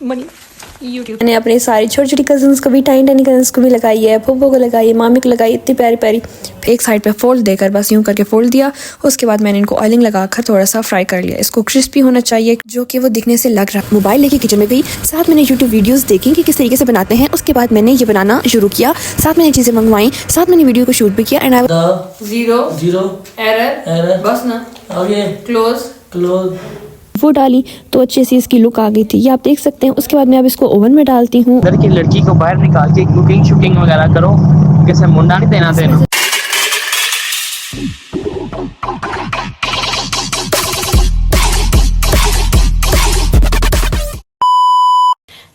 Money YouTube. मैंने अपने सारी छोटी छोटी कजन्स को भी, टाइनी टाइनी कजन्स को भी लगाई है, फूफो को लगाई है, मामी को लगाई, इतनी प्यारी प्यारी। एक साइड पे फोल्ड देकर बस यूं करके फोल्ड दिया। उसके बाद मैंने इनको ऑयलिंग लगाकर थोड़ा सा फ्राई कर लिया। इसको क्रिस्पी होना चाहिए, जो कि वो दिखने से लग रहा। मोबाइल लेके किचन में गई, साथ मैंने यूट्यूब वीडियोस देखी कि किस तरीके से बनाते हैं। उसके बाद मैंने ये बनाना शुरू किया, साथ मैंने चीज़ें मंगवाई, साथ मैंने वीडियो को शूट भी किया। एंड आई जीरो एरर बस ना आगे क्लोज वो डाली तो अच्छे से इसकी लुक आ गई थी, ये आप देख सकते हैं। उसके बाद मैं अब इसको ओवन में डालती हूँ। अंदर की लड़की को बाहर निकाल के कुकिंग शुकिंग वगैरह करो, कैसे मुंडा नहीं देना देना।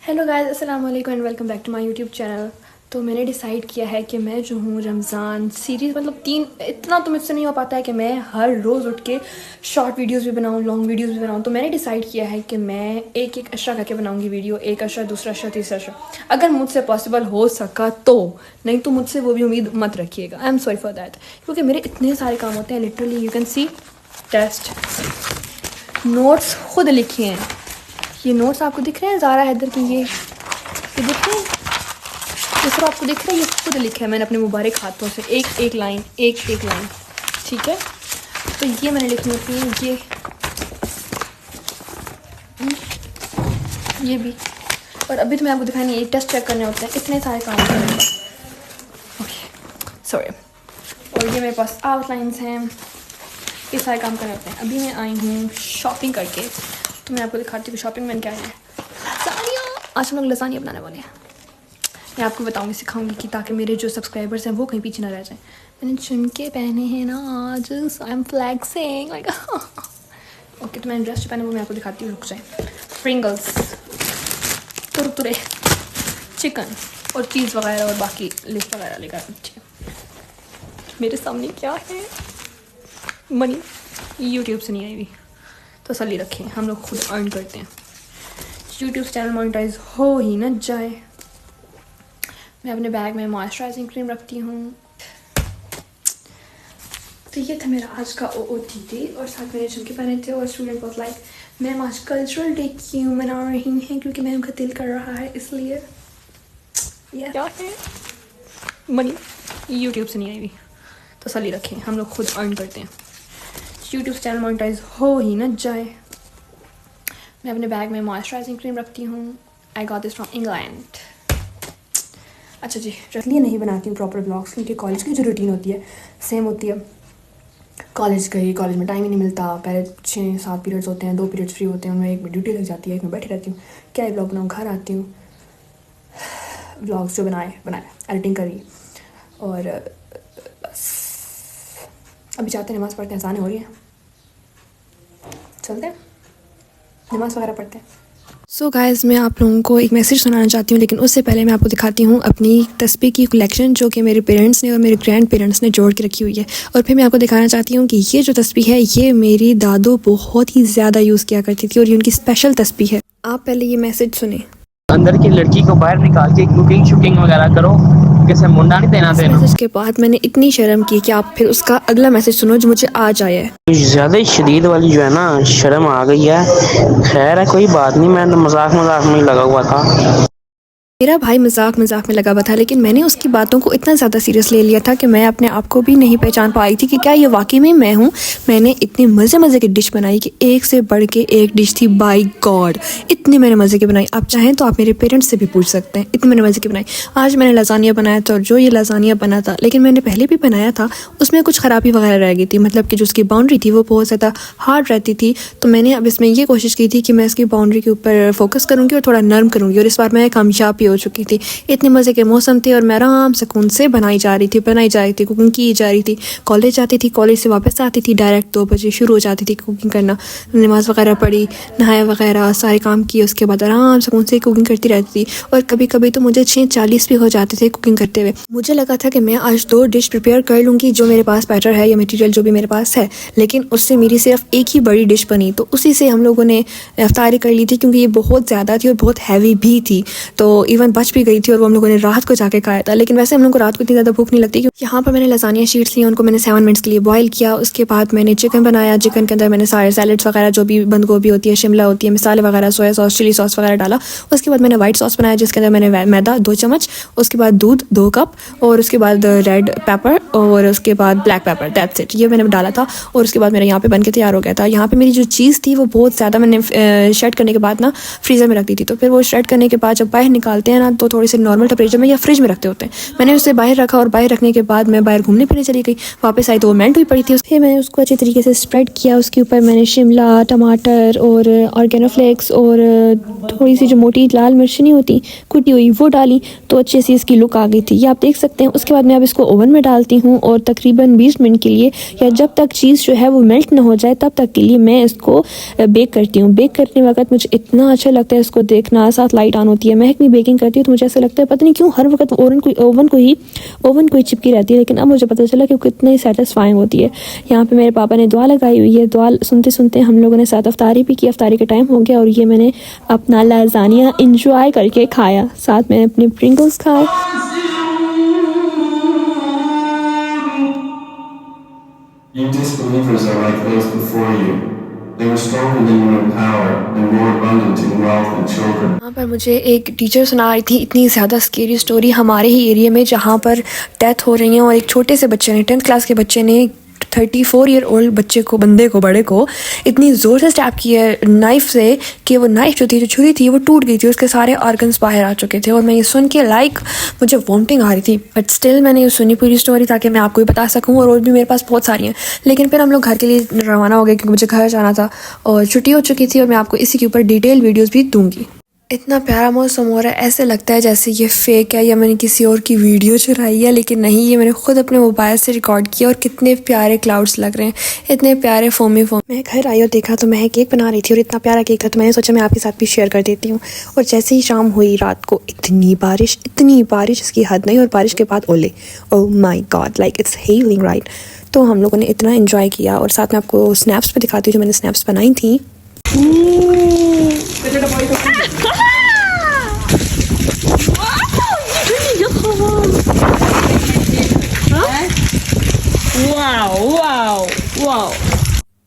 हेलो गाइस, अस्सलाम वालेकुम and welcome back to my YouTube channel. तो मैंने डिसाइड किया है कि मैं जो हूँ रमज़ान सीरीज़ मतलब इतना तो मुझसे नहीं हो पाता है कि मैं हर रोज़ उठ के शॉर्ट वीडियोस भी बनाऊँ, लॉन्ग वीडियोस भी बनाऊँ। तो मैंने डिसाइड किया है कि मैं एक एक अशरा करके बनाऊँगी वीडियो, एक अशरा, दूसरा अशरा, तीसरा अशरा, अगर मुझसे पॉसिबल हो सका तो। नहीं तो मुझसे वो भी उम्मीद मत रखिएगा, I am sorry for that, क्योंकि मेरे इतने सारे काम होते हैं। Literally you can see test notes खुद लिखे हैं। ये नोट्स आपको दिख रहे हैं ज़ारा हैदर की, ये दिख रहे हैं, ये सब आपको दिख रहा है, ये खुद लिखा है मैंने अपने मुबारक हाथों से, एक एक लाइन, ठीक है। तो ये मैंने लिखनी होती है, ये भी। और अभी तो मैं आपको दिखानी है, ये टेस्ट चेक करने होते हैं, इतने सारे काम होते हैं। Okay sorry. और ये मेरे पास आउटलाइंस हैं, ये सारे काम करने होते हैं। अभी मैं आई हूँ शॉपिंग करके, तो मैं आपको दिखाती हूँ शॉपिंग मैंने क्या है। लसानिया, आज हम लोग लसानिया बनाने वाले हैं। मैं आपको बताऊंगी, सिखाऊंगी कि ताकि मेरे जो सब्सक्राइबर्स हैं वो कहीं पीछे ना रह जाएं। मैंने झुमके पहने हैं ना आज, I am flexing like. Okay, तो मैंने ड्रेस जो पहने वो मैं आपको दिखाती हूँ, रुक जाए। फ्रिंगल्स, कुरकुरे, चिकन और चीज़ वगैरह और बाकी लिस्ट वगैरह लेकर। ठीक है, मेरे सामने क्या है, मनी यूट्यूब से नहीं आई हुई, तसल्ली रखें, हम लोग खुद अर्न करते हैं। यूट्यूब चैनल मोनेटाइज हो ही ना जाए। मैं अपने बैग में मॉइस्चराइजिंग क्रीम रखती हूँ। तो ये था मेरा आज का OOTD, और साथ मैंने झुमके पहने थे। और स्टूडेंट वाज लाइक, मैम आज कल्चरल डे क्यों मना रही हैं, क्योंकि मैम का दिल कर रहा है इसलिए। क्या है, मनी यूट्यूब से नहीं आई हुई, तसल्ली रखें, हम लोग खुद अर्न करते हैं। यूट्यूब चैनल मोनेटाइज हो ही ना जाए। मैं अपने बैग में मॉइस्चराइजिंग क्रीम रखती हूँ। I got this from England. अच्छा जी, इसलिए नहीं बनाती हूँ प्रॉपर ब्लॉग्स, क्योंकि कॉलेज की जो रूटीन होती है सेम होती है। कॉलेज गई, कॉलेज में टाइम ही नहीं मिलता। पहले 6-7 पीरियड्स होते हैं, 2 पीरियड्स फ्री होते हैं, उनमें एक में ड्यूटी लग जाती है, एक में बैठी रहती हूँ। क्या ब्लॉग बनाऊँ, घर आती हूँ, ब्लॉग्स जो बनाए एडिटिंग करी, और बस अभी जाते हैं नमाज़ पढ़ते हैं, अज़ान हो रही है, चलते हैं नमाज़ वगैरह पढ़ते हैं। सो गाइज़, मैं आप लोगों को एक मैसेज सुनाना चाहती हूँ, लेकिन उससे पहले मैं आपको दिखाती हूँ अपनी तस्बीह की कलेक्शन, जो कि मेरे पेरेंट्स ने और मेरे ग्रैंड पेरेंट्स ने जोड़ के रखी हुई है। और फिर मैं आपको दिखाना चाहती हूँ कि ये जो तस्बीह है, ये मेरी दादू बहुत ही ज़्यादा यूज़ किया करती थी, और ये उनकी स्पेशल तस्बीह है। आप पहले ये मैसेज सुने। अंदर की लड़की को बाहर निकाल के कुकिंग शुकिंग वगैरह करो, कैसे मुंडा नहीं देना देना। मैसेज के बाद मैंने इतनी शर्म की कि आप फिर उसका अगला मैसेज सुनो जो मुझे आज आया है। ज्यादा ही शदीद वाली जो है ना, शर्म आ गई है। खैर है, कोई बात नहीं, मैं मजाक में ही लगा हुआ था। मेरा भाई मजाक में लगा हुआ था, लेकिन मैंने उसकी बातों को इतना ज़्यादा सीरियस ले लिया था कि मैं अपने आप को भी नहीं पहचान पाई थी कि क्या ये वाकई में मैं हूँ। मैंने इतने मज़े की डिश बनाई कि एक से बढ़ के एक डिश थी, बाय गॉड इतनी मैंने मज़े की बनाई। आप चाहें तो आप मेरे पेरेंट्स से भी पूछ सकते हैं, इतनी मैंने मज़े की बनाई। आज मैंने लसानिया बनाया था, और जो ये लसानिया बना था, लेकिन मैंने पहले भी बनाया था, उसमें कुछ ख़राबी वगैरह रह गई थी, मतलब कि जो उसकी बाउंड्री थी वो बहुत ज़्यादा हार्ड रहती थी। तो मैंने अब इसमें ये कोशिश की थी कि मैं इसकी बाउंड्री के ऊपर फोकस करूँगी और थोड़ा नरम करूँगी, और इस बार मैं कामयाब भी हो चुकी थी। इतने मज़े के मौसम थे, और मैं आराम सुकून से बनाई जा रही थी, कुकिंग की जा रही थी। कॉलेज जाती थी, कॉलेज से वापस आती थी, डायरेक्ट 2 बजे शुरू हो जाती थी कुकिंग करना। नमाज़ वगैरह पढ़ी, नहाया वगैरह, सारे काम किए, उसके बाद आराम सुकून से कुकिंग करती रहती थी। और कभी कभी तो मुझे 6:40 भी हो जाते थे कुकिंग करते हुए। मुझे लगा था कि मैं आज 2 डिश प्रिपेयर कर लूँगी, जो मेरे पास बैटर है या मटीरियल जो भी मेरे पास है, लेकिन उससे मेरी सिर्फ एक ही बड़ी डिश बनी। तो उसी से हम लोगों ने इफ्तारी कर ली थी, क्योंकि ये बहुत ज़्यादा थी और बहुत हैवी भी थी। तो इवन बच भी गई थी और वो हम लोगों ने रात को जाके खाया था। लेकिन वैसे हम लोग को रात को इतनी ज़्यादा भूख नहीं लगती। यहाँ पर मैंने लसानिया शीट्स ली, उनको मैंने 7 मिनट्स के लिए बॉयल किया। उसके बाद मैंने चिकन बनाया। चिकन के अंदर मैंने सारे सैलड्स वगैरह जो भी बंद गोभी होती है, शिमला होती है, मसाले वगैरह, सोया सॉस, चिली सॉस वगैरह डाला। उसके बाद मैंने वाइट सॉस बनाया जिसके अंदर मैंने मैदा 2 चम्मच, उसके बाद दूध 2 कप, और उसके बाद रेड पेपर, और उसके बाद ब्लैक पेपर। दैट्स इट, ये मैंने डाला था। और उसके बाद मेरा यहाँ पे बन के तैयार हो गया था। यहाँ पे मेरी जो चीज़ थी वो बहुत ज़्यादा मैंने श्रेड करने के बाद ना फ्रीज़र में रख दी थी। तो फिर वो श्रेड करने के बाद जब बाहर निकालते हैं ना तो थोड़ी सी नॉर्मल टेम्परेचर में या फ्रिज में रखते होते हैं। मैंने उसे बाहर रखा और बाहर रखने के बाद मैं बाहर घूमने फिरने चली गई। वापस आई तो वो मेल्ट हुई पड़ी थी। फिर मैंने उसको अच्छी तरीके से स्प्रेड किया। उसके ऊपर मैंने शिमला, टमाटर और ऑर्गेनो फ्लेक्स और थोड़ी सी जो मोटी लाल मिर्च नहीं होती कुटी हुई वो डाली, तो अच्छी सी इसकी लुक आ गई थी, ये आप देख सकते हैं। उसके बाद मैं अब इसको ओवन में डालती हूँ और तकरीबन 20 मिनट के लिए, या जब तक चीज़ जो है वो मेल्ट ना हो जाए तब तक के लिए मैं इसको बेक करती हूँ। बेक करने वक्त मुझे इतना अच्छा लगता है इसको देखना, साथ लाइट ऑन होती है, महक भी बेकिंग करती हूँ तो मुझे ऐसा लगता है पता नहीं क्यों हर वक्त ओवन को ही चिपकी रहती है। लेकिन अब मुझे पता चला कि वो कितनी सेटिस्फाइंग होती है। यहाँ पे मेरे पापा ने दुआ लगाई हुई है। दुआ सुनते सुनते हम लोगों ने साथ अफ्तारी भी की। अफ्तारी का टाइम हो गया और ये मैंने अपना लाज़ानिया इंजॉय करके खाया, साथ मैंने अपने प्रिंगल्स खाए। You disbelievers are like those before you. They were stronger than you in power and more abundant in wealth and children. यहाँ पर मुझे एक टीचर सुना रही थी इतनी ज़्यादा स्केरी स्टोरी हमारे ही एरिया में जहाँ पर डेथ हो रही है, और एक छोटे से बच्चे ने 10th क्लास के बच्चे ने 34 ईयर ओल्ड बंदे को बड़े को इतनी ज़ोर से स्टैप किया है नाइफ से कि वो नाइफ जो छुरी थी वो टूट गई थी, उसके सारे ऑर्गन्स बाहर आ चुके थे। और मैं ये सुन के मुझे वॉमिटिंग आ रही थी, बट स्टिल मैंने ये सुनी पूरी स्टोरी ताकि मैं आपको भी बता सकूँ। और भी मेरे पास बहुत सारी हैं। लेकिन फिर हम लोग घर के लिए रवाना हो गए क्योंकि मुझे घर जाना था और छुट्टी हो चुकी थी, और मैं आपको इसी के ऊपर डिटेल वीडियोज़ भी दूँगी। इतना प्यारा मौसम हो रहा है, ऐसे लगता है जैसे ये फेक है या मैंने किसी और की वीडियो चुराई है, लेकिन नहीं, ये मैंने खुद अपने मोबाइल से रिकॉर्ड किया। और कितने प्यारे क्लाउड्स लग रहे हैं, इतने प्यारे फोमी। मैं घर आई और देखा तो मैं केक बना रही थी और इतना प्यारा केक था तो मैंने सोचा मैं आपके साथ भी शेयर कर देती हूँ। और जैसे ही शाम हुई रात को इतनी बारिश इसकी हद नहीं, और बारिश के बाद ओले, oh my God, like it's hailing right. तो हम लोगों ने इतना इन्जॉय किया। और साथ में आपको स्नैप्स पे दिखाती हूँ जो मैंने स्नैप्स बनाई थी।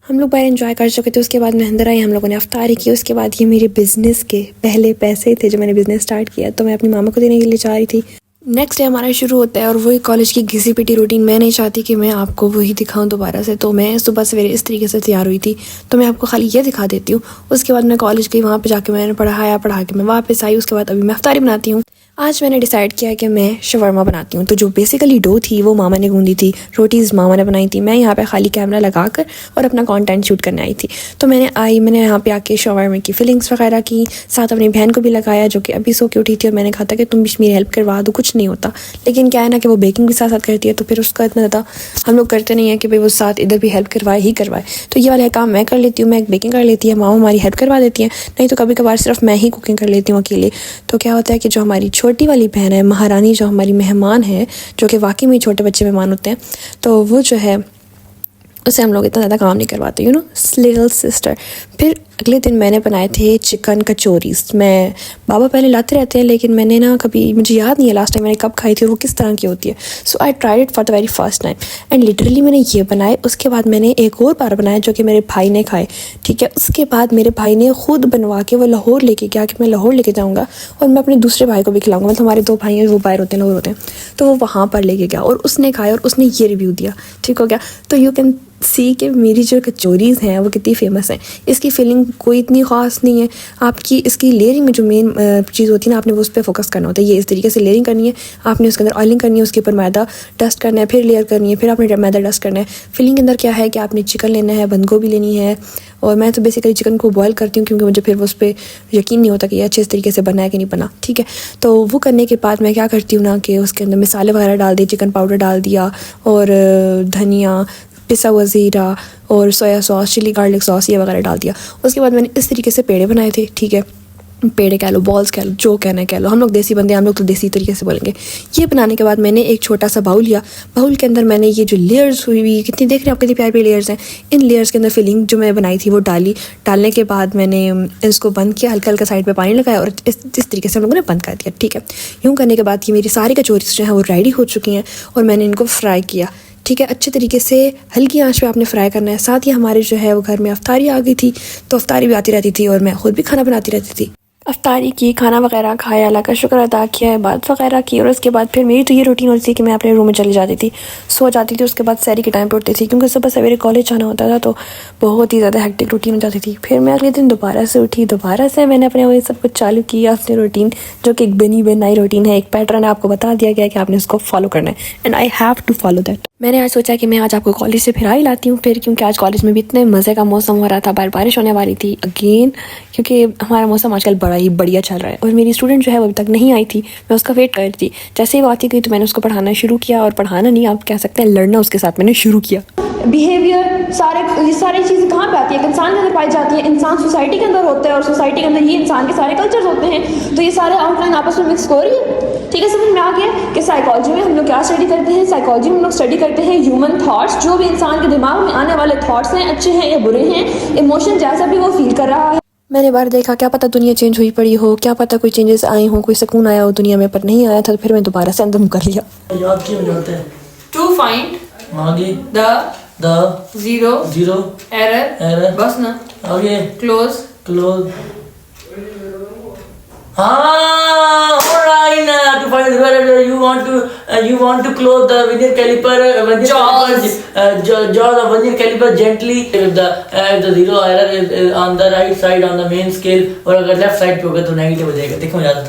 हम लोग बाहर एंजॉय कर चुके थे। उसके बाद मैं अंदर आई, हम लोगों ने अफ्तारी की। उसके बाद ये मेरे बिज़नेस के पहले पैसे थे जो मैंने बिज़नेस स्टार्ट किया, तो मैं अपनी मामा को देने के लिए जा रही थी। नेक्स्ट डे हमारा शुरू होता है और वही कॉलेज की घिसी पिटी रूटीन। मैं नहीं चाहती कि मैं आपको वही दिखाऊं दोबारा से, तो मैं सुबह सवेरे इस तरीके से तैयार हुई थी, तो मैं आपको खाली ये दिखा देती हूँ। उसके बाद मैं कॉलेज गई, वहाँ पे जाके मैंने पढ़ा के मैं वापस आई। उसके बाद अभी मैं अफ्तारी बनाती हूँ। आज मैंने डिसाइड किया कि मैं शवरमा बनाती हूँ। तो जो बेसिकली डो थी वो मामा ने गूंदी थी, रोटीज़ मामा ने बनाई थी। मैं यहाँ पे खाली कैमरा लगा कर और अपना कंटेंट शूट करने आई थी। तो मैंने यहाँ पे आके शवरमा की फिलिंग्स वगैरह की, साथ अपनी बहन को भी लगाया जो कि अभी सो के उठी थी। और मैंने कहा था कि तुम भी मेरी हेल्प करवा दो, कुछ नहीं होता। लेकिन क्या है ना कि वो बेकिंग भी साथ साथ करती है, तो फिर उसका इतना ज़्यादा हम लोग करते नहीं है कि भाई वो साथ इधर भी हेल्प करवाए। तो ये वाला काम मैं कर लेती हूँ, मैं बेकिंग कर लेती है, मामा हमारी हेल्प करवा देती है। नहीं तो कभी कभार सिर्फ मैं ही कुकिंग कर लेती हूँ अकेले। तो क्या होता है कि जो हमारी छोटी वाली बहन है, महारानी, जो हमारी मेहमान है, जो कि वाकई में छोटे बच्चे मेहमान होते हैं, तो वो जो है उससे हम लोग इतना ज़्यादा काम नहीं करवाते, यू नो, लिटिल सिस्टर। फिर अगले दिन मैंने बनाए थे चिकन कचौरीज़। बाबा पहले लाते रहते हैं, लेकिन मैंने ना कभी, मुझे याद नहीं है लास्ट टाइम मैंने कब खाई थी और वो किस तरह की होती है। So I tried it for the very first time and literally मैंने ये बनाए। उसके बाद मैंने एक और बार बनाया जो कि मेरे भाई ने खाए, ठीक है। उसके बाद मेरे भाई ने खुद बनवा के वो लाहौर लेके गया कि मैं लाहौर लेके जाऊँगा और मैं अपने दूसरे भाई को भी खिलाऊँगा। मतलब हमारे 2 भाई हैं, वो बाहर होते हैं, लाहौर होते हैं, तो वो वहाँ पर लेके गया और उसने खाया और उसने ये रिव्यू दिया, ठीक हो गया। तो यू कैन सी कि मेरी जो कचौरीज़ हैं वो कितनी फेमस हैं। इसकी फीलिंग कोई इतनी ख़ास नहीं है। आपकी इसकी लेयरिंग में जो मेन चीज़ होती है ना, आपने वो उस पर फोकस करना होता है। ये इस तरीके से लेयरिंग करनी है, आपने उसके अंदर ऑयलिंग करनी है, उसके ऊपर मैदा डस्ट करना है, फिर लेयर करनी है, फिर आपने मैदा डस्ट करना है। फिलिंग के अंदर क्या है कि आपने चिकन लेना है, बंद गोभी लेनी है, और मैं तो बेसिकली चिकन को बॉयल करती हूँ क्योंकि मुझे फिर वो उस पर यकीन नहीं होता कि ये अच्छे तरीके से बना है कि नहीं बना, ठीक है। तो वो करने के बाद मैं क्या करती हूँ ना कि उसके अंदर मसाले वगैरह डाल दिए, चिकन पाउडर डाल दिया और धनिया, पिसा हुआ ज़ीरा और soya sauce, chilli garlic sauce ये वगैरह डाल दिया। उसके बाद मैंने इस तरीके से पेड़े बनाए थे, ठीक है। पेड़े कह लो, बॉल्स कह लो, जो कहना है कह लो, हम लोग देसी बंदे, हम लोग तो देसी तरीके से बोलेंगे। ये बनाने के बाद मैंने एक छोटा सा बाउल लिया, बाउल के अंदर मैंने ये जो लेयर्स हुई हुई कितनी देख रहे हैं आप, कितनी प्यारी प्यारी लेयर्स हैं, इन लेयर्स के अंदर फिलिंग जो मैं बनाई थी वो डाली। डालने के बाद मैंने इसको बंद किया, हल्का हल्का साइड पे पानी लगाया और इस तरीके से हम लोगों ने बंद कर दिया। ठीक है, यूँ करने के बाद ये मेरी सारी कचौरीज जो है वो रेडी हो चुकी हैं और मैंने इनको फ्राई किया। ठीक है, अच्छे तरीके से हल्की आंच पे आपने फ्राई करना है। साथ ही हमारे जो है वो घर में अफ्तारी आ गई थी, तो अफ्तारी भी आती रहती थी और मैं खुद भी खाना बनाती रहती थी। अफ्तारी की, खाना वगैरह खाया, अल्लाह का शुक्र अदा किया, इबादत वगैरह की और उसके बाद फिर मेरी तो ये रूटीन होती थी कि मैं अपने रूम में चली जाती थी, सो जाती थी। उसके बाद सहरी के टाइम पे उठती थी क्योंकि सुबह सवेरे कॉलेज जाना होता था, तो बहुत ही ज़्यादा हेक्टिक रूटीन हो जाती थी। फिर मैं अगले दिन दोबारा से उठी, दोबारा से मैंने अपने वही सब कुछ चालू किया, अपनी रूटीन जो कि एक बनी बनाई रूटीन है, एक पैटर्न है, आपको बता दिया गया कि आपने उसको फॉलो करना है and I have to follow that. मैंने आज सोचा कि मैं आज आपको कॉलेज से फिर ही लाती हूँ फिर, क्योंकि आज कॉलेज में भी इतने मज़े का मौसम हो रहा था, बारिश होने वाली थी अगेन, क्योंकि हमारा मौसम आजकल बड़ा ही बढ़िया चल रहा है। और मेरी स्टूडेंट जो है वो अभी तक नहीं आई थी, मैं उसका वेट कर रही थी। जैसे ही वो आती गई तो मैंने उसको पढ़ाना शुरू किया, और पढ़ाना नहीं आप कह सकते हैं लड़ना उसके साथ मैंने शुरू किया। बिहेवियर ये सारी चीज़ें कहाँ पे आती है? इंसान के अंदर पाई जाती है। इंसान सोसाइटी के अंदर होता है और सोसाइटी के अंदर ये इंसान के सारे कल्चर्स होते हैं, तो ये सारे आउटलाइन आपस में मिक्स हो रही है। ठीक है, समझ में आ गया कि साइकोलॉजी में हम लोग क्या स्टडी करते हैं। साइकोलॉजी में हम लोग स्टडी करते हैं ह्यूमन थॉट्स, जो भी इंसान के दिमाग में आने वाले थॉट्स हैं, अच्छे हैं या बुरे हैं, इमोशन जैसा भी वो फील कर रहा है। मैंने बार देखा, क्या पता दुनिया चेंज हुई पड़ी हो, क्या पता कोई चेंजेस आए हों, कोई सुकून आया हो दुनिया में, पर नहीं आया था। तो फिर मैं दोबारा से अंदर कर लिया। याद क्यों जाते हैं? To find आगे the जीरो error बस ना, आगे close क्लोज। हाँ, alright now to find whether you want to close the vernier caliper jaws of vernier caliper gently if the zero error is on the right side on the main scale, और अगर left side पे होगा तो negative हो जाएगा। देखो याद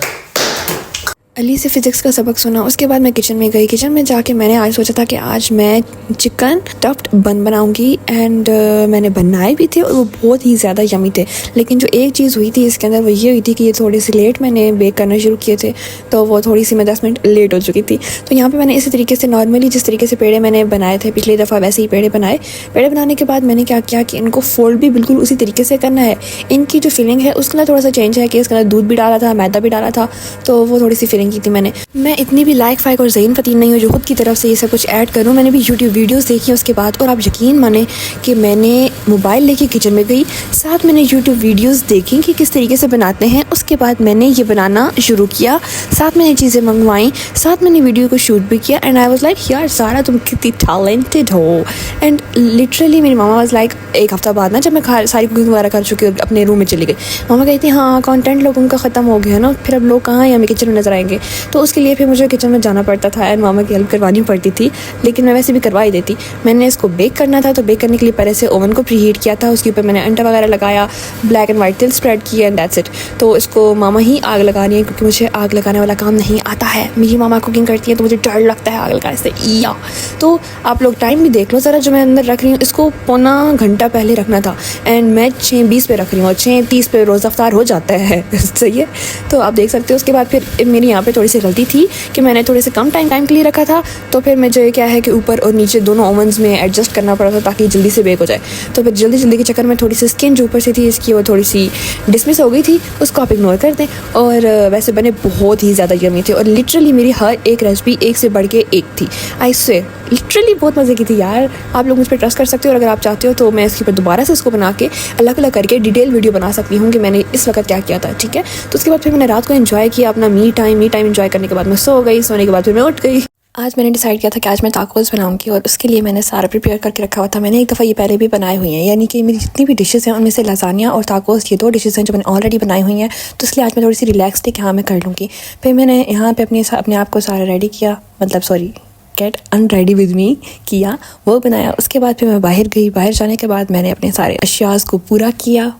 अली से फ़िज़िक्स का सबक सुना, उसके बाद मैं किचन में गई। किचन में जाके मैंने आज सोचा था कि आज मैं चिकन स्टफ्ड बन बनाऊंगी एंड मैंने बनाए भी थे और वो बहुत ही ज़्यादा यमी थे। लेकिन जो एक चीज़ हुई थी इसके अंदर वो ये हुई थी कि ये थोड़ी सी लेट मैंने बेक करना शुरू किए थे, तो वो थोड़ी सी मैं 10 मिनट लेट हो चुकी थी। तो यहाँ पर मैंने इसी तरीके से नॉर्मली जिस तरीके से पेड़े मैंने बनाए थे पिछली दफ़ा वैसे ही पेड़े बनाए। पेड़े बनाने के बाद मैंने क्या किया कि इनको फोल्ड भी बिल्कुल उसी तरीके से करना है। इनकी जो फिलिंग है उसके अंदर थोड़ा सा चेंज है कि इसके अंदर दूध भी डाला था, मैदा भी डाला था, तो वो थोड़ी सी फिलिंग की थी मैंने। मैं इतनी भी लाइक फाइक और ज़हीन फतीन नहीं हूँ जो खुद की तरफ से ये सब कुछ ऐड करूँ। मैंने भी यूट्यूब वीडियोस देखी उसके बाद, और आप यकीन माने कि मैंने मोबाइल लेके किचन में गई, साथ मैंने यूट्यूब वीडियोस देखी कि किस तरीके से बनाते हैं। उसके बाद मैंने ये बनाना शुरू किया, साथ मैंने चीज़ें मंगवाई, साथ मैंने वीडियो को शूट भी किया एंड आई वाज लाइक यार सारा तुम कितनी टैलेंटेड हो। एंड लिटरली मेरी मामा वाज लाइक, एक हफ़्ता बाद ना जब मैं सारी कुकिंग वगैरह कर चुकी और अपने रूम में चली गई, मामा कहती हाँ कंटेंट लोगों का ख़त्म हो गया ना, फिर अब लोग कहाँ हमें किचन में नजर आएंगे। तो उसके लिए फिर मुझे किचन में जाना पड़ता था एंड मामा की हेल्प करवानी पड़ती थी, लेकिन मैं वैसे भी करवा ही देती। मैंने इसको बेक करना था, तो बेक करने के लिए पहले से ओवन को प्रीहीट किया था, उसके ऊपर मैंने अंडा वगैरह लगाया, ब्लैक एंड वाइट तिल स्प्रेड किया एंड दैट्स इट। तो इसको मामा ही आग लगानी है क्योंकि मुझे आग लगाने वाला काम नहीं आता है। मेरी मामा कुकिंग करती है तो मुझे डर लगता है आग लगाने से। या तो आप लोग टाइम भी देख लो ज़रा, जो मैं अंदर रख रही हूँ इसको पौना घंटा पहले रखना था एंड मैं 6:20 पे रख रही हूँ और 6:30 पे रोज़ अफ्तार हो जाता है सही है, तो आप देख सकते हो। उसके बाद फिर मेरी यहाँ पे थोड़ी सी गलती थी कि मैंने थोड़े से कम टाइम के लिए रखा था, तो फिर मुझे क्या है कि ऊपर और नीचे दोनों ओवन्स में एडजस्ट करना पड़ा था ताकि जल्दी से बेक हो जाए। तो फिर जल्दी के चक्कर में थोड़ी सी स्किन जो ऊपर से थी इसकी वो थोड़ी सी डिसमिस हो गई थी, उसको आप इग्नोर कर दें। और वैसे बने बहुत ही ज़्यादा यमी थे और लिटरली मेरी हर एक रेसिपी एक से बढ़ के एक थी। आई स्वेयर लिटरली बहुत मज़े की थी यार। आप लोग मुझ पर ट्रस्ट कर सकते हो और अगर आप चाहते हो तो मैं इसके ऊपर दोबारा से इसको बना के अलग अलग करके डिटेल वीडियो बना सकती हूँ कि मैंने इस वक्त क्या किया था। ठीक है, तो उसके बाद फिर मैंने रात को एंजॉय किया अपना मी टाइम एंजॉय करने के बाद मैं सो गई। सोने के बाद फिर मैं उठ गई। आज मैंने डिसाइड किया था कि आज मैं टाकोस बनाऊंगी और उसके लिए मैंने सारा प्रिपेयर करके रखा हुआ था। मैंने एक दफ़ा ये पहले भी बनाई हुई हैं, यानी कि मेरी जितनी भी डिशेस हैं उनमें से लसानिया और टाकोस ये 2 डिशेस हैं जो मैंने ऑलरेडी बनाई हुई हैं। तो इसलिए आज मैं थोड़ी सी रिलैक्स थी कि हाँ मैं कर लूँगी। फिर मैंने यहाँ पे अपने आप को सारा रेडी किया, मतलब sorry gate unready with me किया, वो बनाया। उसके बाद फिर मैं बाहर गई। बाहर जाने के बाद मैंने अपने सारे अशियाज़ को पूरा किया।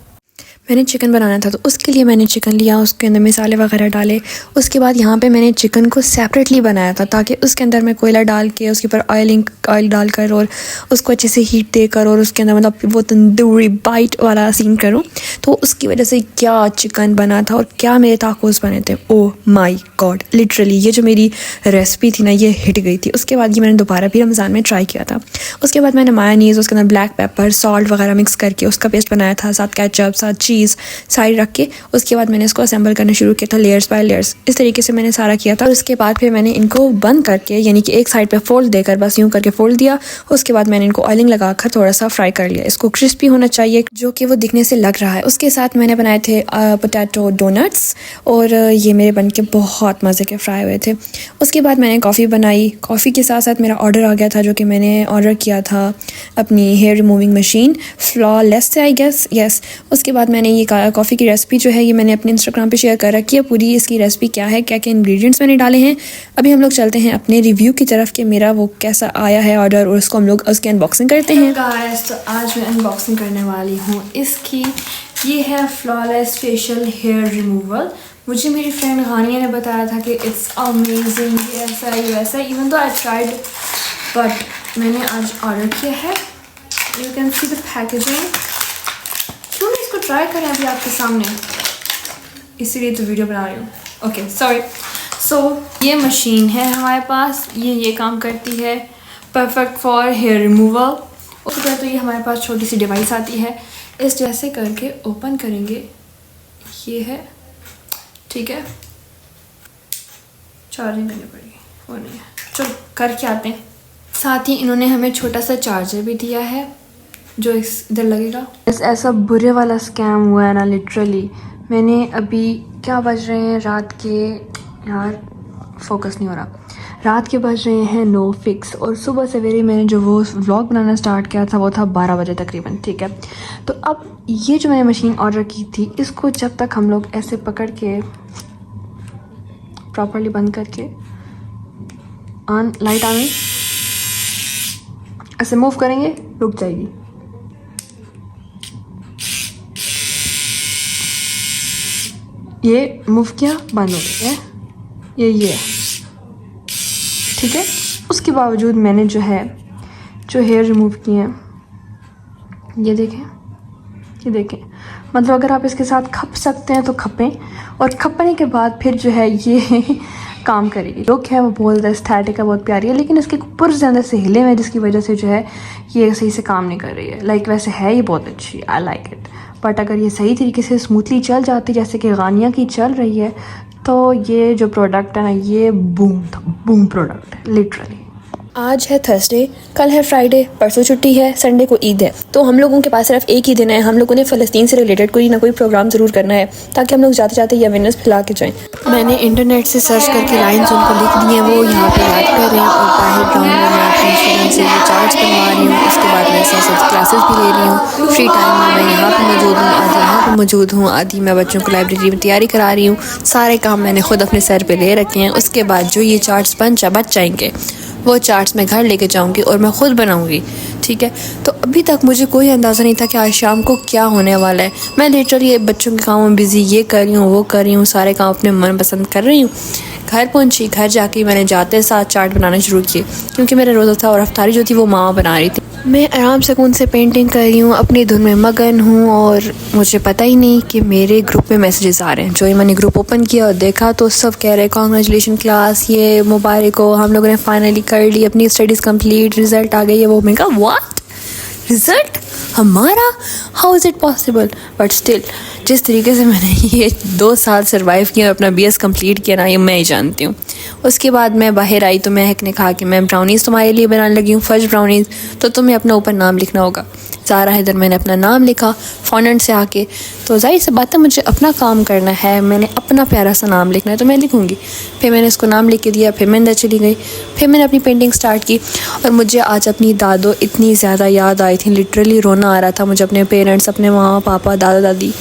मैंने चिकन बनाना था तो उसके लिए मैंने चिकन लिया, उसके अंदर मसाले वगैरह डाले। उसके बाद यहाँ पे मैंने चिकन को सेपरेटली बनाया था ताकि उसके अंदर मैं कोयला डाल के उसके ऊपर ऑयल डालकर और उसको अच्छे से हीट देकर और उसके अंदर मतलब वो तंदूरी बाइट वाला सीन करूँ। तो उसकी वजह से क्या चिकन बना था और क्या मेरे टाकोस बने थे। ओह माई गॉड, लिटरली ये जो मेरी रेसिपी थी ना ये हिट गई थी। उसके बाद ये मैंने दोबारा भी रमज़ान में ट्राई किया था। उसके बाद मैंने मायोनीज़, उसके अंदर ब्लैक पेपर, सॉल्ट वगैरह मिक्स करके उसका पेस्ट बनाया था, साथ केचप, साथ चीज़ साइड रख के उसके बाद मैंने इसको असेंबल करना शुरू किया था, लेयर्स बाय लेयर्स। इस तरीके से मैंने सारा किया था। और उसके बाद फिर मैंने इनको बंद करके, यानी कि एक साइड पे फोल्ड देकर बस यूँ करके फोल्ड दिया। उसके बाद मैंने इनको ऑयलिंग लगाकर थोड़ा सा फ्राई कर लिया। इसको क्रिस्पी होना चाहिए, जो कि वो दिखने से लग रहा है। उसके साथ मैंने बनाए थे पोटैटो डोनट्स, और ये मेरे बन के बहुत मज़े के फ्राई हुए थे। उसके बाद मैंने कॉफ़ी बनाई। कॉफ़ी के साथ साथ मेरा ऑर्डर आ गया था, जो कि मैंने ऑर्डर किया था अपनी हेयर रिमूविंग मशीन, फ्लॉलेस से आई गेस, यस। उसके बाद मैंने ये कॉफ़ी की रेसिपी जो है ये मैंने अपने इंस्टाग्राम पे शेयर कर रखी है। पूरी इसकी रेसिपी क्या है, क्या क्या इंग्रेडिएंट्स मैंने डाले हैं। अभी हम लोग चलते हैं अपने रिव्यू की तरफ कि मेरा वो कैसा आया है ऑर्डर, और उसको हम लोग उसकी अनबॉक्सिंग करते हैं। गाइस, तो आज मैं अनबॉक्सिंग करने वाली हूँ इसकी। ये है फ्लॉलेस फेशियल हेयर रिमूवल। मुझे मेरी फ्रेंड गानिया ने बताया था कि इट्स अमेजिंग, ये ऐसा ही वैसा, इवन तो आई ट्राइड, बट मैंने आज ऑर्डर किया है। You can see the packaging. क्यों नहीं इसको ट्राई करें अभी आपके सामने, इसीलिए तो वीडियो बना रही हूँ। Okay, sorry. सो ये मशीन है हमारे पास, ये काम करती है, परफेक्ट फॉर हेयर रिमूवल। उसके बाद तो ये हमारे पास छोटी सी डिवाइस आती है, इस जैसे करके ओपन करेंगे, ये है, ठीक है। चार्जिंग करनी पड़ेगी, वो नहीं है, चलो करके आते हैं। साथ ही इन्होंने हमें छोटा सा चार्जर भी दिया है जो इधर लगेगा। ऐसा बुरे वाला स्कैम हुआ है ना, लिटरली। मैंने अभी क्या बज रहे हैं रात के, यार फोकस नहीं हो रहा, रात के बज रहे हैं 9 फिक्स, और सुबह सवेरे मैंने जो वो व्लॉग बनाना स्टार्ट किया था वो था 12 बजे तकरीबन, ठीक है। तो अब ये जो मैंने मशीन ऑर्डर की थी, इसको जब तक हम लोग ऐसे पकड़ के प्रॉपर्ली बंद करके ऑन लाइट ऑन ऐसे मूव करेंगे, रुक जाएगी। ये मूव किया, बंद हो गई है, ये है, ठीक है। उसके बावजूद मैंने जो हेयर रिमूव किए हैं, ये देखें, मतलब अगर आप इसके साथ खप सकते हैं तो खपें, और खपने के बाद फिर जो है ये काम करेगी। लुक है वो बहुत एस्थेटिक है, बहुत प्यारी है, लेकिन इसके पुर्ज ज़्यादा से हिले हुए हैं, जिसकी वजह से जो है ये सही से काम नहीं कर रही है। लाइक वैसे है ये बहुत अच्छी, आई लाइक इट, बट अगर ये सही तरीके से स्मूथली चल जाती जैसे कि गानिया की चल रही है, तो ये जो प्रोडक्ट है ना, ये बूम प्रोडक्ट है लिटरली। आज है थर्सडे, कल है फ्राइडे, परसों छुट्टी है, संडे को ईद है। तो हम लोगों के पास सिर्फ एक ही दिन है। हम लोगों ने फ़लस्तीन से रिलेटेड कोई ना कोई प्रोग्राम ज़रूर करना है, ताकि हम लोग जाते जाते ये अवेयरनेस फैला के जाएँ। मैंने इंटरनेट से सर्च करके लाइन्स उनको लिख दी हैं, वो यहाँ पे याद कर रहे हैं, और बाहर ग्राउंड में मैं अपने स्टूडेंट से ये चार्ज करवा रही हूँ। उसके बाद मैं साथ क्लासेस भी ले रही हूँ। फ्री टाइम में मैं यहाँ पर मौजूद हूँ, आधी यहाँ पर मौजूद हूँ, आधी मैं बच्चों को लाइब्रेरी में तैयारी करा रही हूँ। सारे काम मैंने खुद अपने सर पर ले रखे हैं। उसके बाद जो ये चार्ट्स बच जाएंगे, वो चार्ट्स मैं घर लेके जाऊंगी और मैं ख़ुद बनाऊंगी, ठीक है। तो अभी तक मुझे कोई अंदाज़ा नहीं था कि आज शाम को क्या होने वाला है। मैं लिटरली बच्चों के कामों में बिज़ी, ये कर रही हूँ, वो कर रही हूँ, सारे काम अपने मन पसंद कर रही हूँ। घर पहुँची, घर जाके मैंने जाते साथ चार्ट बनाना शुरू किए, क्योंकि मेरा रोज़ा था और अफ्तारी जो थी वो मामा बना रही थी। मैं आराम सुकून से पेंटिंग कर रही हूँ, अपनी धुन में मगन हूँ, और मुझे पता ही नहीं कि मेरे ग्रुप में मैसेजेस आ रहे हैं। जो ही मैंने ग्रुप ओपन किया और देखा तो सब कह रहे कॉन्ग्रेचुलेशन क्लास, ये मुबारक हो, हम लोगों ने फाइनली कर ली, अपनी स्टडीज़ कंप्लीट, रिज़ल्ट आ गई है। वो मैंने कहा व्हाट, रिज़ल्ट हमारा, how is it possible. But still जिस तरीके से मैंने ये 2 साल सर्वाइव किया और अपना BS कंप्लीट किया ना, ये मैं ही जानती हूँ। उसके बाद मैं बाहर आई तो महक ने कहा कि मैं ब्राउनीज़ तुम्हारे लिए बनाने लगी हूँ, फर्स्ट ब्राउनीज़, तो तुम्हें अपना ऊपर नाम लिखना होगा। ज़ारा हैदर मैंने अपना नाम लिखा फॉन्ट से आके, तो जाहिर सी बात है मुझे अपना काम करना है, मैंने अपना प्यारा सा नाम लिखना है, तो मैं लिखूँगी। फिर मैंने इसको नाम लिख के दिया, फिर मैं अंदर चली गई, फिर मैंने अपनी पेंटिंग स्टार्ट की। और मुझे आज अपनी दादो इतनी ज़्यादा याद आई थी, लिटरली रोना आ रहा था मुझे, अपने पेरेंट्स, अपने माँ पापा, दादा दादी,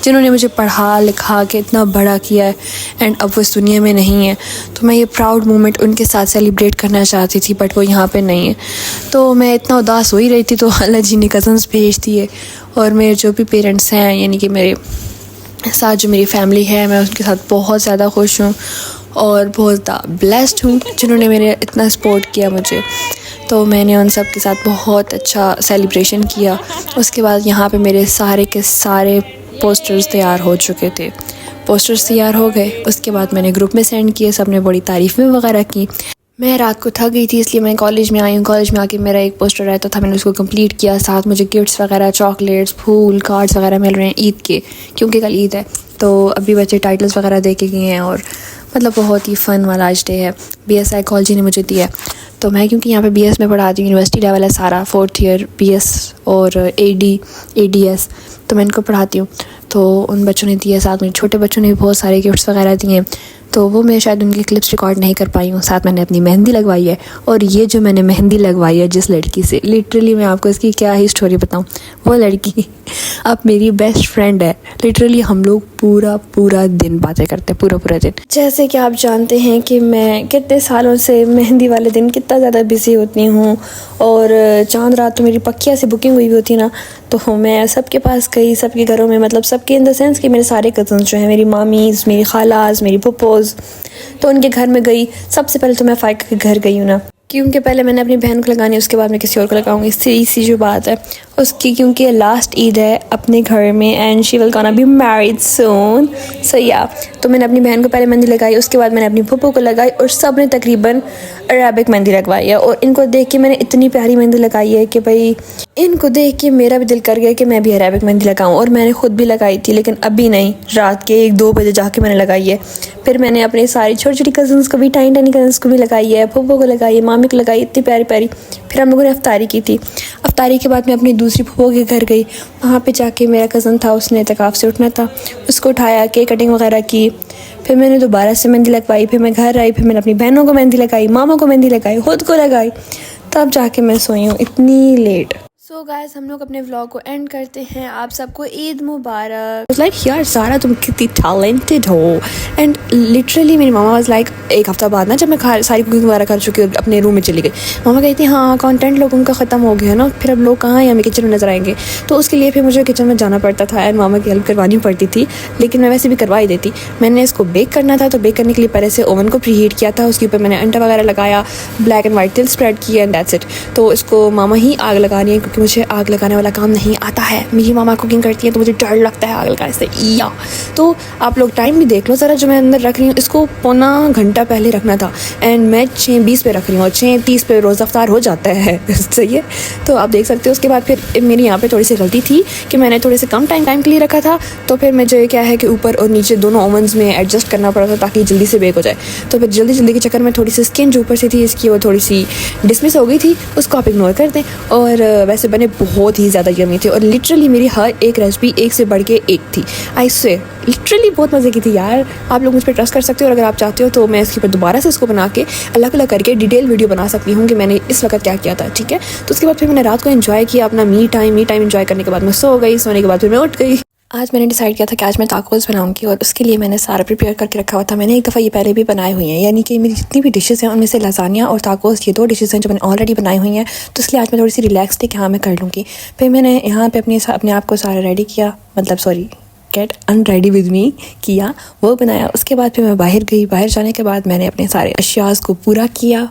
जिन्होंने मुझे पढ़ा लिखा के इतना बड़ा किया है, एंड अब वो इस दुनिया में नहीं है। तो मैं ये प्राउड मोमेंट उनके साथ सेलिब्रेट करना चाहती थी, बट वो यहाँ पे नहीं है। तो मैं इतना उदास हो ही रही थी, तो अल्लाह जी ने कज़न्स भेज दिए, और मेरे जो भी पेरेंट्स हैं, यानी कि मेरे साथ जो मेरी फैमिली है, मैं उनके साथ बहुत ज़्यादा खुश हूँ और बहुत ज़्यादा ब्लेस्ड हूँ, जिन्होंने मेरे इतना सपोर्ट किया मुझे। तो मैंने उन सब के साथ बहुत अच्छा सेलिब्रेशन किया। उसके बाद यहाँ पे मेरे सारे के सारे पोस्टर्स तैयार हो चुके थे, पोस्टर्स तैयार हो गए। उसके बाद मैंने ग्रुप में सेंड किए, सब ने बड़ी तारीफ़ें वगैरह की। मैं रात को थक गई थी इसलिए मैं कॉलेज में आई हूँ। कॉलेज में आके मेरा एक पोस्टर रहता था, मैंने उसको कंप्लीट किया। साथ मुझे गिफ्ट्स वगैरह, चॉकलेट्स, फूल, कार्ड्स वगैरह मिल रहे हैं ईद के, क्योंकि कल ईद है। तो अभी बच्चे टाइटल्स वगैरह दे के गए हैं और मतलब बहुत ही फ़न वाला आज डे है। BS साइकोलॉजी ने मुझे दिया है। तो मैं क्योंकि यहाँ पे BS में पढ़ाती हूँ, यूनिवर्सिटी लेवल है सारा, 4th ईयर BS और ADS, तो मैं इनको पढ़ाती हूँ। तो उन बच्चों ने दिया, साथ में छोटे बच्चों ने भी बहुत सारे गिफ्ट्स वगैरह दिए। तो वो मैं शायद उनकी क्लिप्स रिकॉर्ड नहीं कर पाई हूँ। साथ मैंने अपनी मेहंदी लगवाई है, और ये जो मैंने मेहंदी लगवाई है जिस लड़की से, लिटरली मैं आपको इसकी क्या ही स्टोरी बताऊँ। वो लड़की अब मेरी बेस्ट फ्रेंड है। लिटरली हम लोग पूरा दिन बातें करते हैं, पूरा दिन। जैसे कि आप जानते हैं कि मैं कितने सालों से मेहंदी वाले दिन कितना ज़्यादा बिजी होती हूँ, और चांद रात तो मेरी पक्किया से बुकिंग हुई होती ना, तो मैं सबके पास गई, सबके घरों में, मतलब सबके इन द सेंस कि मेरे सारे कज़न्स जो हैं, मेरी मामीज़, मेरी खालाज़, मेरी फुप्पोज़, तो उनके घर में गई। सबसे पहले तो मैं फ़ाइका के घर गई हूँ ना, क्योंकि पहले मैंने अपनी बहन को लगानी, उसके बाद मैं किसी और को लगाऊंगी। सी जो बात है उसकी, क्योंकि लास्ट ईद है अपने घर में and she will gonna be married soon. So yeah, तो मैंने अपनी बहन को पहले मेहंदी लगाई, उसके बाद मैंने अपनी फूफो को लगाई, और सब ने तकरीबन अरेबिक मेहंदी लगवाई है। और इनको देख के मैंने इतनी प्यारी मेहंदी लगाई है कि भाई इनको देख के मेरा भी दिल कर गया कि मैं भी अरेबिक मेहंदी लगाऊं। और मैंने ख़ुद भी लगाई थी, लेकिन अभी नहीं, रात के 1-2 बजे जाके मैंने लगाई है। फिर मैंने अपने सारी छोटी कज़न्स को भी, टाइनी कज़न्स को भी लगाई है, फूफो को लगाई है, मामी को लगाई, इतनी प्यारी। फिर हम लोगों ने अफ्तारी की थी। अफ्तारी के बाद मैं अपनी दूसरी फूफो के घर गई। वहाँ पे जाके मेरा कज़न था, उसने इत्तिकाफ़ से उठना था, उसको उठाया, केक कटिंग वगैरह की। फिर मैंने दोबारा से मेहंदी लगवाई। फिर मैं घर आई, फिर मैंने अपनी बहनों को मेहंदी लगाई, मामा को मेहंदी लगाई, खुद को लगाई, तब जाके मैं सोई हूँ इतनी लेट। सो गाइस, हम लोग अपने व्लॉग को एंड करते हैं। आप सबको ईद मुबारक। लाइक यार सारा तुम कितनी टैलेंटेड हो। एंड लिटरली मेरी मामा वाज लाइक, एक हफ्ता बाद ना, जब मैं सारी कुकिंग वगैरह कर चुकी और अपने रूम में चली गई, मामा कहती हाँ कंटेंट लोगों का ख़त्म हो गया ना, फिर अब लोग कहाँ हैं हमें किचन में नजर आएंगे। तो उसके लिए फिर मुझे किचन में जाना पड़ता था एंड मामा की हेल्प करवानी पड़ती थी, लेकिन मैं वैसे भी करवा ही देती। मैंने इसको बेक करना था, तो बेक करने के लिए पहले से ओवन को प्री हीट किया था, उसके ऊपर मैंने अंडा वगैरह लगाया, ब्लैक एंड वाइट तिल स्प्रेड किया एंड दैट्स इट। तो इसको मामा ही आग लगानी है, क्योंकि मुझे आग लगाने वाला काम नहीं आता है। मेरी मामा कुकिंग करती है तो मुझे डर लगता है आग लगाने से। या तो आप लोग टाइम भी देख लो ज़रा, जो मैं अंदर रख रही हूँ इसको 1.25 घंटा पहले रखना था एंड मैं 6:20 पे रख रही हूँ, और 6:30 पे रोज़ अफ्तार हो जाता है। सही है, तो आप देख सकते हो। उसके बाद फिर मेरी यहाँ पे थोड़ी सी गलती थी कि मैंने थोड़े से कम टाइम के लिए रखा था, तो फिर मुझे क्या है कि ऊपर और नीचे दोनों ओवन्स में एडजस्ट करना पड़ा था ताकि जल्दी से बेक हो जाए। तो फिर जल्दी के चक्कर में थोड़ी सी स्किन जो ऊपर से थी इसकी, वो थोड़ी सी डिसमिस हो गई थी, उसको आप इग्नोर कर दें। और वैसे बने बहुत ही ज़्यादा यम्मी थे, और लिटरली मेरी हर एक रेसिपी एक से बढ़ के एक थी। आई स्वेयर, लिटरली बहुत मज़े की थी यार। आप लोग मुझ पर ट्रस्ट कर सकते हो, और अगर आप चाहते हो तो मैं इसके ऊपर दोबारा से इसको बना के अलग करके डिटेल वीडियो बना सकती हूँ कि मैंने इस वक्त क्या किया था। ठीक है, तो उसके बाद फिर मैंने रात को एंजॉय किया अपना मी टाइम एंजॉय करने के बाद मैं सो गई। सोने के बाद फिर मैं उठ गई। आज मैंने डिसाइड किया था कि आज मैं टाकोस बनाऊंगी, और उसके लिए मैंने सारा प्रिपेयर करके रखा हुआ था। मैंने एक दफ़ा ये पहले भी बनाई हुई हैं, यानी कि मेरी जितनी भी डिशेज़ हैं उनमें से लसानिया और टाकोस ये 2 डिशेज़ हैं जो मैंने ऑलरेडी बनाई हुई हैं। तो इसलिए आज मैं थोड़ी सी रिलैक्स थी कि हाँ मैं कर लूँगी। फिर मैंने यहाँ पे अपने आप को सारा रेडी किया, मतलब sorry gate unready with me किया, वो बनाया। उसके बाद फिर मैं बाहर गई। बाहर जाने के बाद मैंने अपने सारे अशियाज़ को पूरा किया।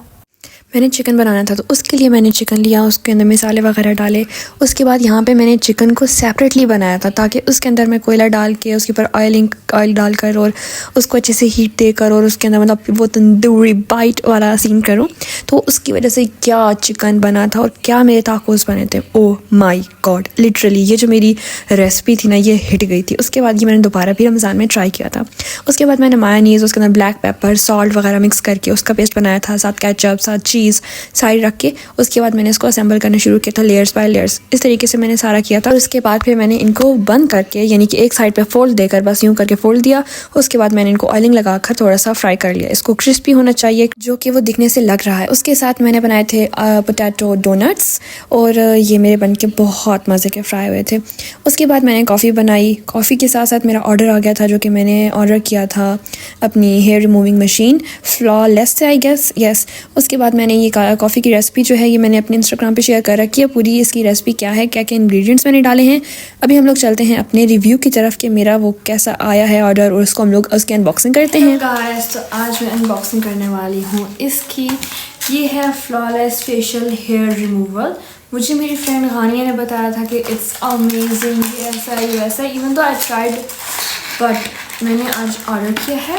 मैंने चिकन बनाना था, तो उसके लिए मैंने चिकन लिया, उसके अंदर मसाले वगैरह डाले। उसके बाद यहाँ पे मैंने चिकन को सेपरेटली बनाया था, ताकि उसके अंदर मैं कोयला डाल के उसके ऊपर ऑयल डालकर और उसको अच्छे से हीट देकर और उसके अंदर मतलब वो तंदूरी बाइट वाला सीन करूँ। तो उसकी वजह से क्या चिकन बना था और क्या मेरे टाकोस बने थे। ओह माई गॉड, लिटरली ये जो मेरी रेसिपी थी ना, ये हिट गई थी। उसके बाद ये मैंने दोबारा भी रमज़ान में ट्राई किया था। उसके बाद मैंने मायोनीज़, उसके अंदर ब्लैक पेपर, सॉल्ट वगैरह मिक्स करके उसका पेस्ट बनाया था, साथ केचप, साथ चीज़ साइड रख के। उसके बाद मैंने इसको असेंबल करना शुरू किया था, लेयर्स बाय लेयर्स। इस तरीके से मैंने सारा किया था। और उसके बाद फिर मैंने इनको बंद करके, यानी कि एक साइड पे फोल्ड देकर बस यूँ करके फोल्ड दिया। उसके बाद मैंने इनको ऑयलिंग लगाकर थोड़ा सा फ्राई कर लिया। इसको क्रिस्पी होना चाहिए, जो कि वो दिखने से लग रहा है। उसके साथ मैंने बनाए थे पोटैटो डोनट्स, और ये मेरे बन के बहुत मज़े के फ्राई हुए थे। उसके बाद मैंने कॉफ़ी बनाई। कॉफ़ी के साथ साथ मेरा ऑर्डर आ गया था, जो कि मैंने ऑर्डर किया था अपनी हेयर रिमूविंग मशीन फ्लॉलेस से, आई गेस, यस। उसके बाद मैंने ये कॉफ़ी की रेसिपी जो है ये मैंने अपने इंस्टाग्राम पे शेयर कर रखी है पूरी। इसकी रेसिपी क्या है, क्या क्या इंग्रेडिएंट्स मैंने डाले हैं। अभी हम लोग चलते हैं अपने रिव्यू की तरफ कि मेरा वो कैसा आया है ऑर्डर, और उसको हम लोग उसकी अनबॉक्सिंग करते हैं। गाइस, तो आज मैं अनबॉक्सिंग करने वाली हूँ इसकी। ये है फ्लॉलेस फेशियल हेयर रिमूवल। मुझे मेरी फ्रेंड गानिया ने बताया था कि इट्स अमेजिंग, ऐसा ही वैसा, इवन तो आई ट्राइड, बट मैंने आज ऑर्डर किया है।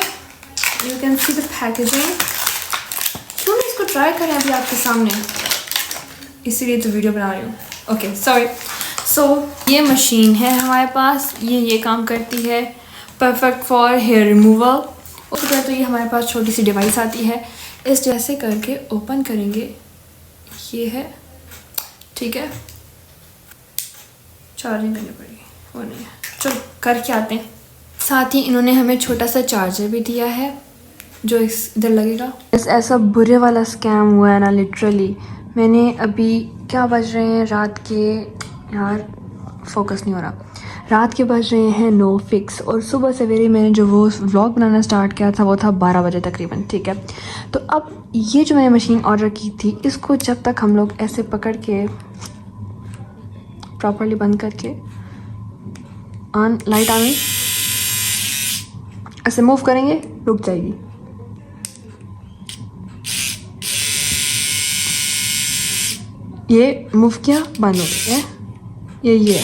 You can see the packaging. क्यों मैं इसको ट्राई करें अभी आपके सामने, इसीलिए तो वीडियो बना रही हूँ। Okay sorry. सो ये मशीन है हमारे पास, ये काम करती है, परफेक्ट फॉर हेयर रिमूवल। उसके बाद तो ये हमारे पास छोटी सी डिवाइस आती है, इस जैसे करके ओपन करेंगे, ये है, ठीक है, चार्जिंग करनी पड़ेगी, वो नहीं है, चलो करके आते हैं। साथ ही इन्होंने हमें छोटा सा चार्जर भी दिया है जो इधर लगेगा। ऐसा बुरे वाला स्कैम हुआ है ना, लिटरली। मैंने अभी क्या बज रहे हैं रात के, यार फोकस नहीं हो रहा, रात के बज रहे हैं 9 फिक्स, और सुबह सवेरे मैंने जो वो व्लॉग बनाना स्टार्ट किया था वो था 12 बजे तकरीबन, ठीक है। तो अब ये जो मैंने मशीन ऑर्डर की थी, इसको जब तक हम लोग ऐसे पकड़ के प्रॉपर्ली बंद करके ऑन लाइट आ गई, ऐसे मूव करेंगे, रुक जाएगी। ये मूव किया, बंद हो गई है, ये है,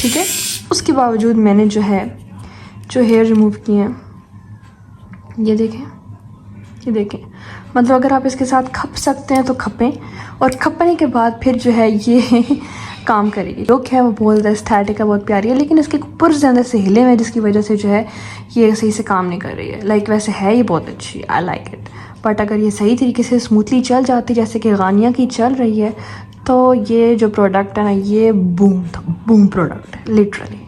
ठीक है। उसके बावजूद मैंने जो हेयर रिमूव किए हैं, ये देखें, मतलब अगर आप इसके साथ खप सकते हैं तो खपें, और खपने के बाद फिर जो है ये काम करेगी। लुक है वो बहुत एस्थेटिक है, बहुत प्यारी है, लेकिन इसके पुर्जे अंदर से हिले हुए, जिसकी वजह से जो है ये सही से काम नहीं कर रही है। लाइक वैसे है ये बहुत अच्छी, आई लाइक इट, बट अगर ये सही तरीके से स्मूथली चल जाती जैसे कि गानिया की चल रही है, तो ये जो प्रोडक्ट है ना, ये बूम प्रोडक्ट है लिटरली।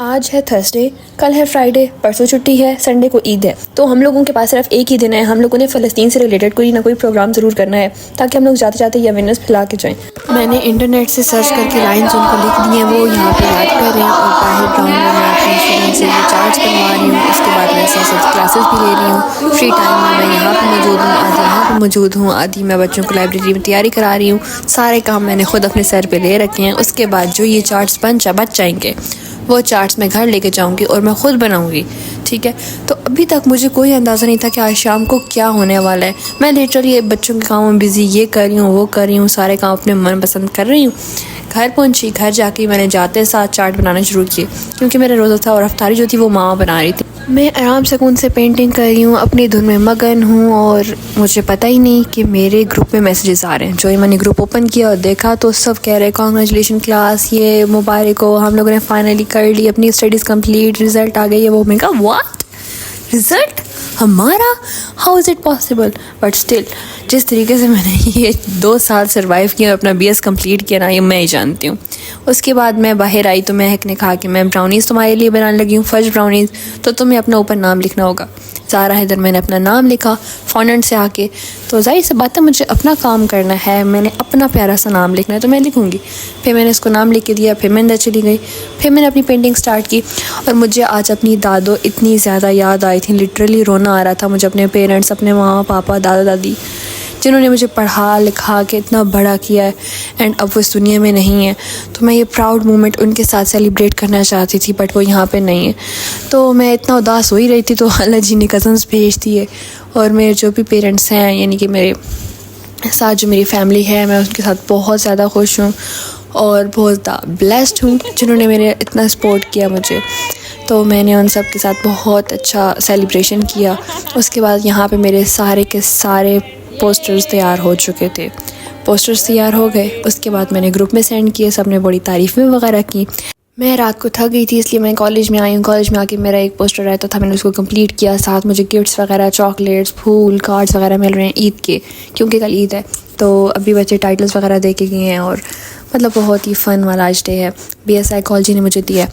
आज है थर्सडे, कल है फ्राइडे, परसों छुट्टी है, संडे को ईद है। तो हम लोगों के पास सिर्फ एक ही दिन है, हम लोगों ने फ़लस्तीन से रिलेटेड कोई ना कोई प्रोग्राम ज़रूर करना है, ताकि हम लोग जाते जाते ये अवेयरनेस फैला के जाएँ। मैंने इंटरनेट से सर्च करके लाइन्स उनको लिख दी हैं, वो यहाँ पे याद कर रहे हैं, और बाहर ग्राउंड में मैं अपने स्टूडेंट से ये चार्ज करवा रही हूँ। उसके बाद मैं साथ क्लासेस भी ले रही हूँ। फ्री टाइम में मैं यहाँ पर मौजूद हूँ, आधी यहाँ पर मौजूद हूँ, आधी मैं बच्चों को लाइब्रेरी में तैयारी करा रही हूँ। सारे काम मैंने खुद अपने सर पर ले रखे हैं। उसके बाद जो ये चार्ट्स बच जाएंगे, वो चार्ट्स मैं घर लेके जाऊंगी और मैं ख़ुद बनाऊंगी, ठीक है। तो अभी तक मुझे कोई अंदाज़ा नहीं था कि आज शाम को क्या होने वाला है। मैं लिटरली बच्चों के कामों में बिज़ी, ये कर रही हूँ, वो कर रही हूँ, सारे काम अपने मन पसंद कर रही हूँ। घर पहुँची, घर जाके मैंने जाते साथ चार्ट बनाना शुरू किए, क्योंकि मेरा रोज़ा था और अफ्तारी जो थी वो मामा बना रही थी। मैं आराम सुकून से पेंटिंग कर रही हूँ, अपनी धुन में मगन हूँ, और मुझे पता ही नहीं कि मेरे ग्रुप में मैसेजेस आ रहे हैं। जो ही मैंने ग्रुप ओपन किया और देखा तो सब कह रहे कांग्रेचुलेशन क्लास, ये मुबारक हो, हम लोगों ने फाइनली कर ली, अपनी स्टडीज़ कंप्लीट, रिज़ल्ट आ गई है। वो मैं कहा व्हाट, रिज़ल्ट हमारा, how is it possible. But still जिस तरीके से मैंने ये 2 साल सर्वाइव किया और अपना BS कंप्लीट किया ना, ये मैं ही जानती हूँ। उसके बाद मैं बाहर आई तो महक ने कहा कि मैं ब्राउनीज़ तुम्हारे लिए बनाने लगी हूँ, फर्स्ट ब्राउनीज़, तो तुम्हें अपना ऊपर नाम लिखना होगा। ज़ारा हैदर मैंने अपना नाम लिखा फॉन्ट से आके, तो जाहिर सी बात है मुझे अपना काम करना है, मैंने अपना प्यारा सा नाम लिखना है, तो मैं लिखूँगी। फिर मैंने इसको नाम लिख के दिया, फिर मैं अंदर चली गई, फिर मैंने अपनी पेंटिंग स्टार्ट की। और मुझे आज अपनी दादो इतनी ज़्यादा याद आई थी, लिटरली रोना आ रहा था मुझे, अपने पेरेंट्स, अपने मामा पापा, दादा दादी, जिन्होंने मुझे पढ़ा लिखा के इतना बड़ा किया है, एंड अब वो इस दुनिया में नहीं है। तो मैं ये प्राउड मोमेंट उनके साथ सेलिब्रेट करना चाहती थी, बट वो यहाँ पे नहीं है। तो मैं इतना उदास हो ही रही थी, तो अल्लाह जी ने कज़न्स भेज दिए, और मेरे जो भी पेरेंट्स हैं, यानी कि मेरे साथ जो मेरी फैमिली है, मैं उनके साथ बहुत ज़्यादा खुश हूँ और बहुत ज़्यादा ब्लेस्ड हूँ, जिन्होंने मेरे इतना सपोर्ट किया मुझे। तो मैंने उन सब के साथ बहुत अच्छा सेलिब्रेशन किया। उसके बाद यहाँ पे मेरे सारे के सारे पोस्टर्स तैयार हो चुके थे, पोस्टर्स तैयार हो गए। उसके बाद मैंने ग्रुप में सेंड किए, सब ने बड़ी तारीफ़ें वगैरह की। मैं रात को थक गई थी, इसलिए मैं कॉलेज में आई हूँ। कॉलेज में आके मेरा एक पोस्टर रहता था, मैंने उसको कंप्लीट किया। साथ मुझे गिफ्ट्स वगैरह, चॉकलेट्स, फूल, कार्ड्स वगैरह मिल रहे हैं ईद के, क्योंकि कल ईद है। तो अभी बच्चे टाइटल्स वगैरह दे के गए हैं, और मतलब बहुत ही फ़न वाला आज डे है। BS साइकोलॉजी ने मुझे दिया।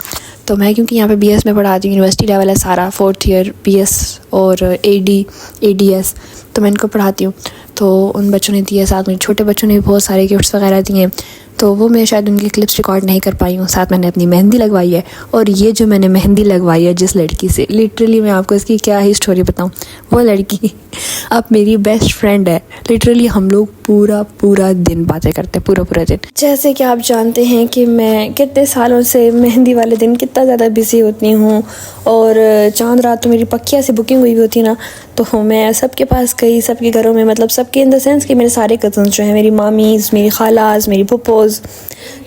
तो मैं क्योंकि यहाँ पे BS में पढ़ाती हूँ, यूनिवर्सिटी लेवल है सारा, 4th ईयर BS और ADS, तो मैं इनको पढ़ाती हूँ। तो उन बच्चों ने दिया, साथ में छोटे बच्चों ने भी बहुत सारे गिफ्ट्स वगैरह दिए। तो वो मैं शायद उनकी क्लिप्स रिकॉर्ड नहीं कर पाई हूँ। साथ मैंने अपनी मेहंदी लगवाई है, और ये जो मैंने मेहंदी लगवाई है जिस लड़की से, लिटरली मैं आपको इसकी क्या ही स्टोरी बताऊँ। वो लड़की अब मेरी बेस्ट फ्रेंड है। लिटरली हम लोग पूरा दिन बातें करते हैं, पूरा दिन। जैसे कि आप जानते हैं कि मैं कितने सालों से मेहंदी वाले दिन कितना ज़्यादा बिजी होती हूँ, और चांद रात तो मेरी पक्किया से बुकिंग हुई होती है ना, तो मैं सबके पास गई, सबके घरों में, मतलब सबके इन द सेंस कि मेरे सारे कज़न्स जो हैं, मेरी मामीज़, मेरी खालाज़, मेरी पुप्पोज़,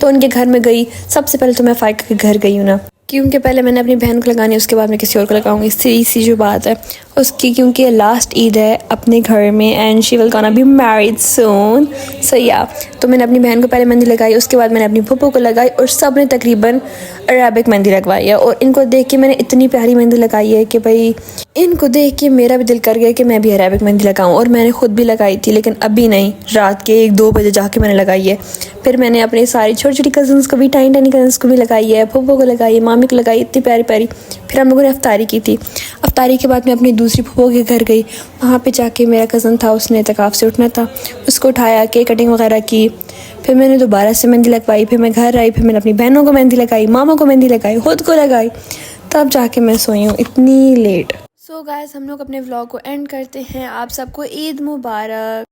तो उनके घर में गई। सबसे पहले तो मैं फ़ाइका के घर गई हूँ ना, क्योंकि पहले मैंने अपनी बहन को लगानी, उसके बाद मैं किसी और को लगाऊंगी, सीधी सी जो बात है। उसकी क्योंकि लास्ट ईद है अपने घर में and she will gonna be married soon. So yeah, तो मैंने अपनी बहन को पहले मेहंदी लगाई, उसके बाद मैंने अपनी फूफो को लगाई और सब ने तकरीबन अरेबिक मेहंदी लगवाई है। और इनको देख के मैंने इतनी प्यारी मेहंदी लगाई है कि भाई इनको देख के मेरा भी दिल कर गया कि मैं भी अरेबिक मेहंदी लगाऊं। और मैंने खुद भी लगाई थी, लेकिन अभी नहीं, रात के 1-2 बजे जाके मैंने लगाई है। फिर मैंने अपनी सारी छोटी छोटी कज़न्स को भी, टाइनी कज़न्स को भी लगाई है, फूफो को लगाई है, मामी को लगाई, इतनी प्यारी प्यारी। फिर हम लोगों ने अफ्तारी की थी। अफ्तारी के बाद मैं अपनी दूसरी फूफो के घर गई। वहाँ पे जाके मेरा कज़न था, उसने इत्तिकाफ़ से उठना था, उसको उठाया, केक कटिंग वगैरह की। फिर मैंने दोबारा से मेहंदी लगवाई। फिर मैं घर आई, फिर मैंने अपनी बहनों को मेहंदी लगाई, मामा को मेहंदी लगाई, खुद को लगाई, तब जाके मैं सोई हूँ इतनी लेट। सो गाइस, हम लोग अपने व्लॉग को एंड करते हैं। आप सबको ईद मुबारक।